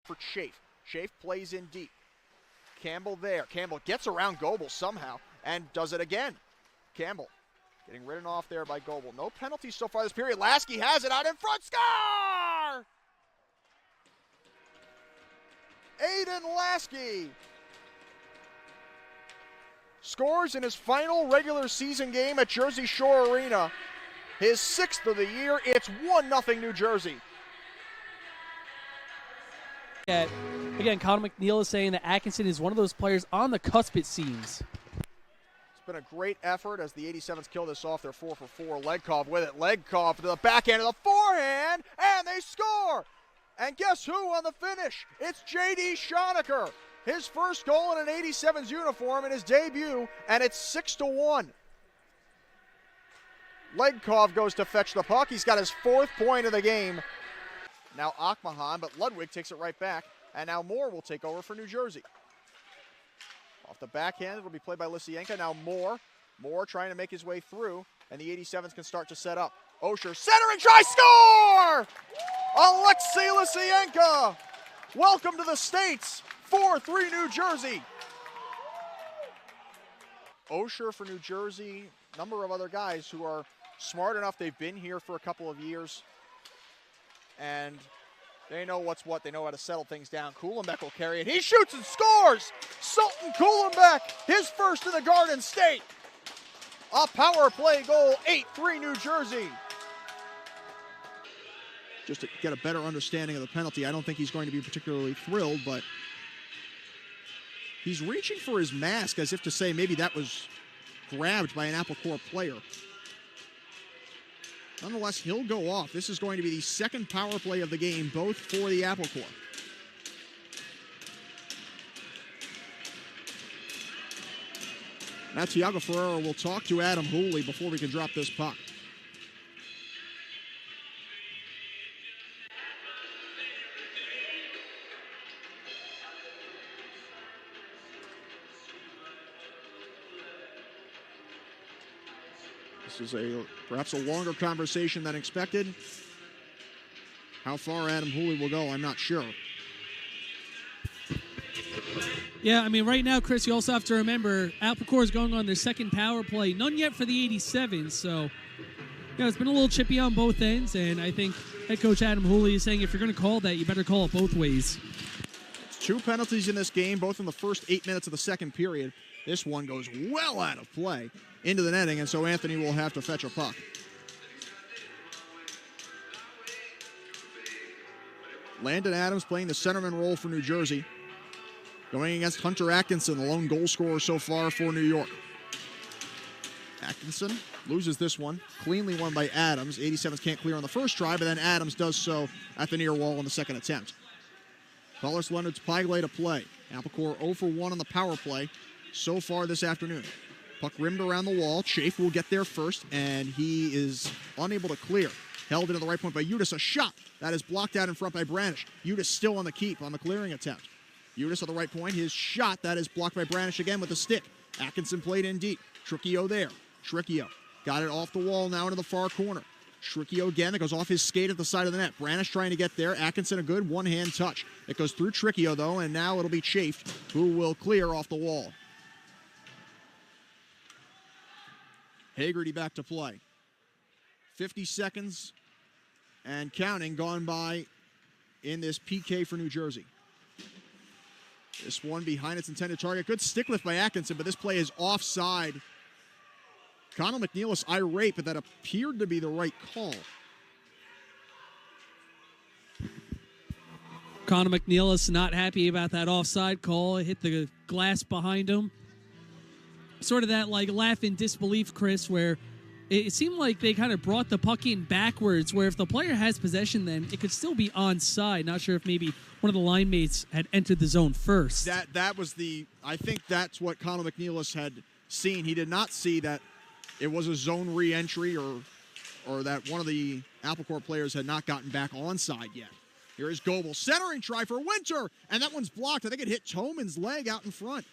for Chafe. Chafe plays in deep. Campbell there. Campbell gets around Goebel somehow and does it again. Campbell getting ridden off there by Goebel. No penalties so far this period. Lasky has it out in front. Score! Aiden Lasky scores in his final regular season game at Jersey Shore Arena. His 6th of the year. It's 1-0 New Jersey. Again, Connor McNeil is saying that Atkinson is one of those players on the cusp, it seems. It's been a great effort as the 87s kill this off. They're 4 for 4. Legkov with it. Legkov to the backhand of the forehand, and they score! And guess who on the finish? It's J.D. Schonecker. His first goal in an 87s uniform in his debut, and it's 6-1. Legkov goes to fetch the puck. He's got his 4th point of the game. Now Akmahan, but Ludwig takes it right back. And now Moore will take over for New Jersey. Off the backhand, it'll be played by Lysienko. Now Moore. Moore trying to make his way through, and the 87s can start to set up. Osher, centering try, score! Alexei Lysienko! Welcome to the States, 4-3 New Jersey. Osher for New Jersey, number of other guys who are smart enough. They've been here for a couple of years, and they know what's what. They know how to settle things down. Kuhlenbeck will carry it. He shoots and scores! Sultan Kuhlenbeck, his first in the Garden State. A power play goal, 8-3 New Jersey. Just to get a better understanding of the penalty, I don't think he's going to be particularly thrilled, but he's reaching for his mask as if to say maybe that was grabbed by an Apple Corps player. Nonetheless, he'll go off. This is going to be the second power play of the game, both for the Apple Corps. Now Tiago Ferreira will talk to Adam Hooley before we can drop this puck. This is perhaps a longer conversation than expected. How far Adam Hooley will go, I'm not sure. Yeah, I mean, right now, Chris, you also have to remember, Apple Corps is going on their second power play. None yet for the 87s, so it's been a little chippy on both ends, and I think head coach Adam Hooley is saying if you're going to call that, you better call it both ways. It's 2 penalties in this game, both in the first 8 minutes of the second period. This one goes well out of play into the netting, and so Anthony will have to fetch a puck. Landon Adams playing the centerman role for New Jersey, going against Hunter Atkinson, the lone goal scorer so far for New York. Atkinson loses this one, cleanly won by Adams. 87s can't clear on the first try, but then Adams does so at the near wall on the second attempt. Paulus Leonard's Paigle to play. Apple Corps 0 for 1 on the power play so far this afternoon. Puck rimmed around the wall. Chafe will get there first, and he is unable to clear. Held into the right point by Udis. A shot that is blocked out in front by Branish. Udis still on the keep on the clearing attempt. Udis at the right point. His shot that is blocked by Branish again with the stick. Atkinson played in deep. Tricchio there. Tricchio got it off the wall now into the far corner. Tricchio again. That goes off his skate at the side of the net. Branish trying to get there. Atkinson a good one-hand touch. It goes through Tricchio though, and now it'll be Chafe who will clear off the wall. Hagerty back to play. 50 seconds and counting gone by in this PK for New Jersey. This one behind its intended target. Good stick lift by Atkinson, but this play is offside. Connell McNeilis irate, but that appeared to be the right call. Connor McNeilis not happy about that offside call. It hit the glass behind him. Sort of that like laugh in disbelief, Chris, where it seemed like they kind of brought the puck in backwards, where if the player has possession, then it could still be onside. Not sure if maybe one of the line mates had entered the zone first. That was I think that's what Connell McNeilis had seen. He did not see that it was a zone re-entry or that one of the Apple Corps players had not gotten back onside yet. Here is Goebel, centering try for Winter, and that one's blocked. I think it hit Toman's leg out in front.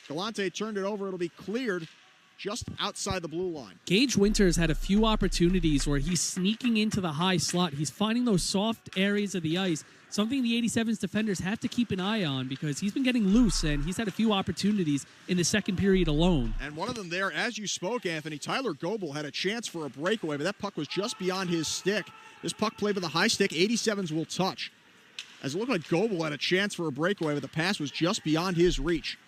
Galante turned it over. It'll be cleared just outside the blue line. Gage Winters had a few opportunities where he's sneaking into the high slot. He's finding those soft areas of the ice, something the 87's defenders have to keep an eye on because he's been getting loose, and he's had a few opportunities in the second period alone. And one of them there, as you spoke, Anthony, Tyler Goebel had a chance for a breakaway, but that puck was just beyond his stick. This puck played with a high stick, 87's will touch. As it looked like Goebel had a chance for a breakaway, but the pass was just beyond his reach,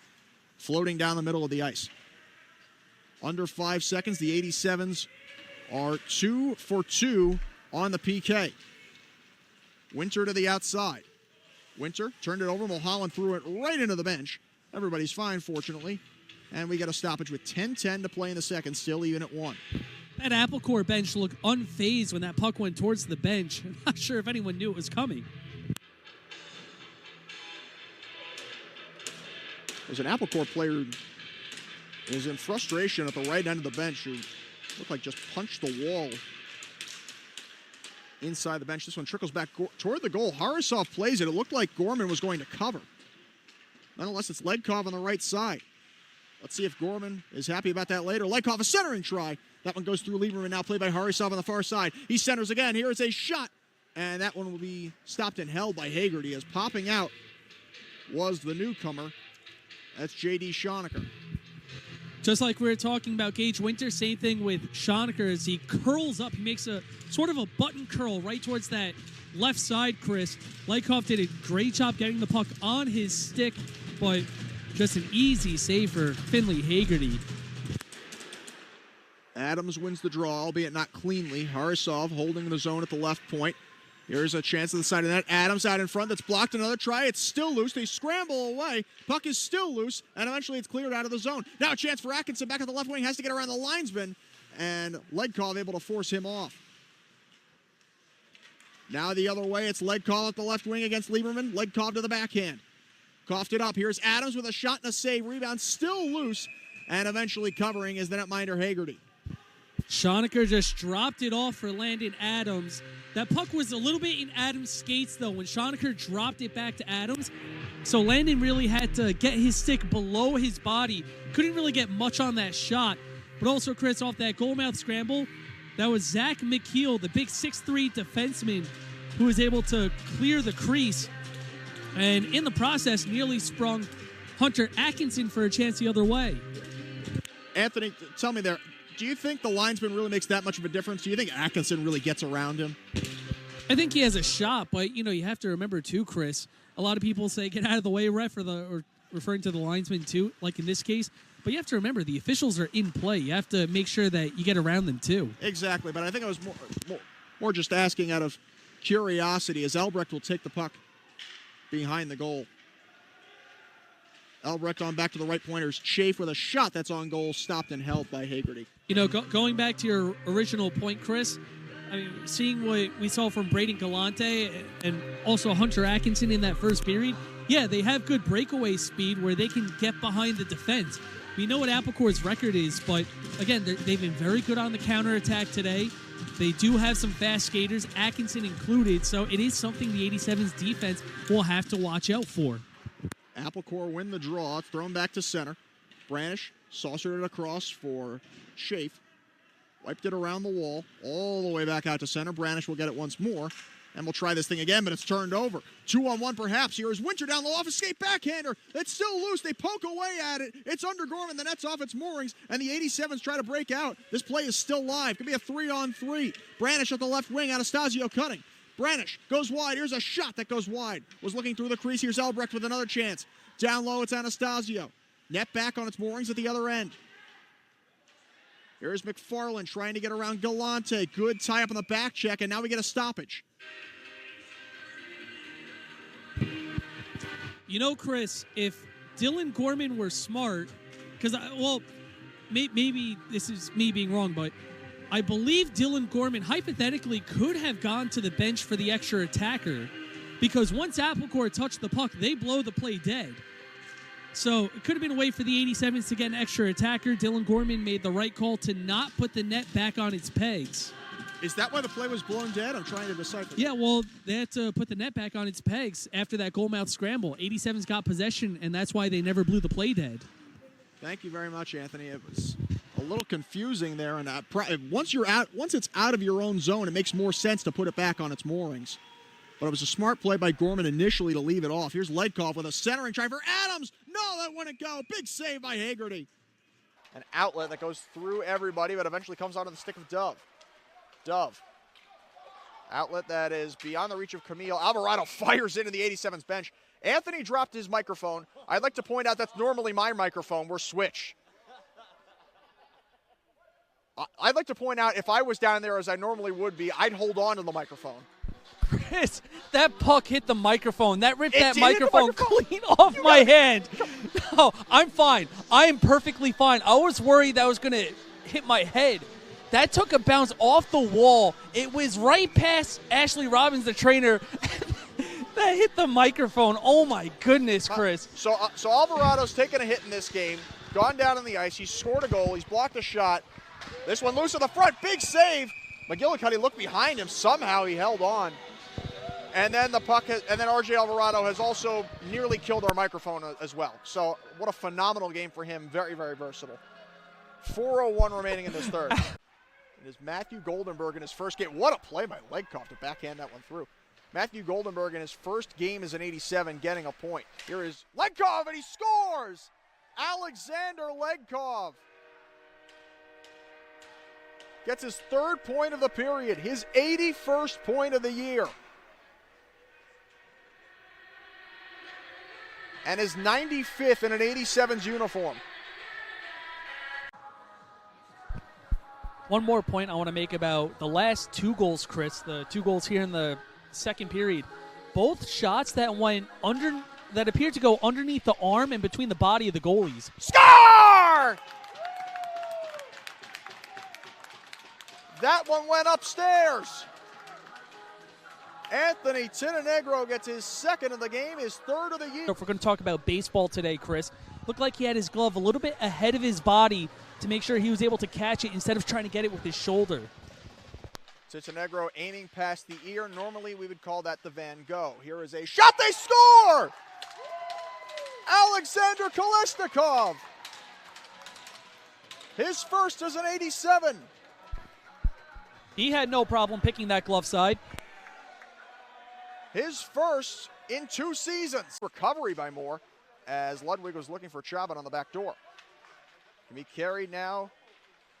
floating down the middle of the ice. Under 5 seconds, the 87s are 2 for 2 on the PK. Winter to the outside. Winter turned it over. Mulholland threw it right into the bench. Everybody's fine, fortunately. And we got a stoppage with 10:10 to play in the second, still even at 1. That Apple Core bench looked unfazed when that puck went towards the bench. I'm not sure if anyone knew it was coming. There's an Apple Core player who is in frustration at the right end of the bench who looked like just punched the wall inside the bench. This one trickles back toward the goal. Harisov plays it. It looked like Gorman was going to cover. Nonetheless, it's Ledkov on the right side. Let's see if Gorman is happy about that later. Ledkov, a centering try. That one goes through Lieberman, now played by Harisov on the far side. He centers again. Here is a shot. And that one will be stopped and held by Hagerty as popping out was the newcomer. That's J.D. Schoenecker. Just like we were talking about Gage Winter, same thing with Schoenecker as he curls up. He makes a sort of a button curl right towards that left side, Chris. Ledkov did a great job getting the puck on his stick, but just an easy save for Finley Hagerty. Adams wins the draw, albeit not cleanly. Harisov holding the zone at the left point. Here's a chance to the side of that. Adams out in front. That's blocked. Another try. It's still loose. They scramble away. Puck is still loose, and eventually it's cleared out of the zone. Now a chance for Atkinson back at the left wing. Has to get around the linesman, and Ledkov able to force him off. Now the other way. It's Ledkov at the left wing against Lieberman. Ledkov to the backhand. Coughed it up. Here's Adams with a shot and a save. Rebound still loose, and eventually covering is the netminder Hagerty. Schoenecker just dropped it off for Landon Adams. That puck was a little bit in Adams' skates, though, when Schoenecker dropped it back to Adams. So Landon really had to get his stick below his body. Couldn't really get much on that shot. But also, Chris, off that goalmouth scramble, that was Zach McKeel, the big 6'3 defenseman, who was able to clear the crease. And in the process, nearly sprung Hunter Atkinson for a chance the other way. Anthony, tell me there, do you think the linesman really makes that much of a difference? Do you think Atkinson really gets around him? I think he has a shot, but, you have to remember, too, Chris, a lot of people say, get out of the way, ref, or referring to the linesman, too, like in this case. But you have to remember, the officials are in play. You have to make sure that you get around them, too. Exactly, but I think I was more just asking out of curiosity as Albrecht will take the puck behind the goal. Albrecht on back to the right pointers. Chafe with a shot that's on goal, stopped and held by Hagerty. Going back to your original point, Chris, I mean, seeing what we saw from Braden Galante and also Hunter Atkinson in that first period, yeah, they have good breakaway speed where they can get behind the defense. We know what Applecore's record is, but again, they've been very good on the counterattack today. They do have some fast skaters, Atkinson included, so it is something the 87's defense will have to watch out for. Applecore win the draw. It's thrown back to center. Branish saucered it across for Chafe. Wiped it around the wall, all the way back out to center. Branish will get it once more, and we'll try this thing again, but it's turned over. 2-on-1 perhaps. Here is Winter down the off escape backhander. It's still loose. They poke away at it. It's under Gorman. The net's off its moorings, and the 87s try to break out. This play is still live. Could be a 3-on-3. Branish at the left wing. Anastasio cutting. Branish goes wide. Here's a shot that goes wide. Was looking through the crease. Here's Albrecht with another chance. Down low, it's Anastasio. Net back on its moorings at the other end. Here's McFarland trying to get around Galante. Good tie up on the back check, and now we get a stoppage. Chris, if Dylan Gorman were smart, because, maybe this is me being wrong, but I believe Dylan Gorman hypothetically could have gone to the bench for the extra attacker, because once Applecore touched the puck, they blow the play dead. So it could have been a way for the 87s to get an extra attacker. Dylan Gorman made the right call to not put the net back on its pegs. Is that why the play was blown dead? I'm trying to decipher. Yeah, well, they had to put the net back on its pegs after that goalmouth scramble. 87s got possession, and that's why they never blew the play dead. Thank you very much, Anthony. It was A little confusing there, and once it's out of your own zone, it makes more sense to put it back on its moorings. But it was a smart play by Gorman initially to leave it off. Here's Ledkov with a centering try for Adams. No, that wouldn't go. Big save by Hagerty. An outlet that goes through everybody, but eventually comes onto the stick of Dove. Dove. Outlet that is beyond the reach of Camille. Alvarado fires into the 87's bench. Anthony dropped his microphone. I'd like to point out that's normally my microphone. We're switched. I'd like to point out if I was down there as I normally would be, I'd hold on to the microphone. Chris, that puck hit the microphone. That ripped that microphone clean off my hand. No, I'm fine. I am perfectly fine. I was worried that was going to hit my head. That took a bounce off the wall. It was right past Ashley Robbins, the trainer. That hit the microphone. Oh, my goodness, Chris. So Alvarado's taken a hit in this game, gone down on the ice. He's scored a goal. He's blocked a shot. This one loose at the front. Big save. McGillicuddy looked behind him. Somehow he held on. And then RJ Alvarado has also nearly killed our microphone as well. So what a phenomenal game for him. Very, very versatile. 4:01 remaining in this third. It is Matthew Goldenberg in his first game. What a play by Ledkov to backhand that one through. Matthew Goldenberg in his first game as an 87 getting a point. Here is Ledkov, and he scores! Alexander Ledkov gets his third point of the period, his 81st point of the year. And his 95th in an 87's uniform. One more point I want to make about the last two goals, Chris, the two goals here in the second period. Both shots that appeared to go underneath the arm and between the body of the goalies. Score! That one went upstairs. Anthony Tinenegro gets his second of the game, his third of the year. If we're going to talk about baseball today, Chris, looked like he had his glove a little bit ahead of his body to make sure he was able to catch it instead of trying to get it with his shoulder. Tinenegro aiming past the ear. Normally we would call that the Van Gogh. Here is a shot. They score! Alexander Kolesnikov. His first as an 87. He had no problem picking that glove side. His first in 2 seasons. Recovery by Moore as Ludwig was looking for Chabot on the back door. Can be carried now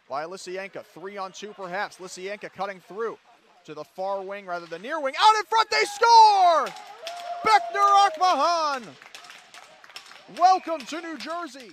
by Lysienko. 3-on-2 perhaps. Lysienko cutting through to the far wing rather than near wing. Out in front, they score! Beckner Akmahan! Welcome to New Jersey.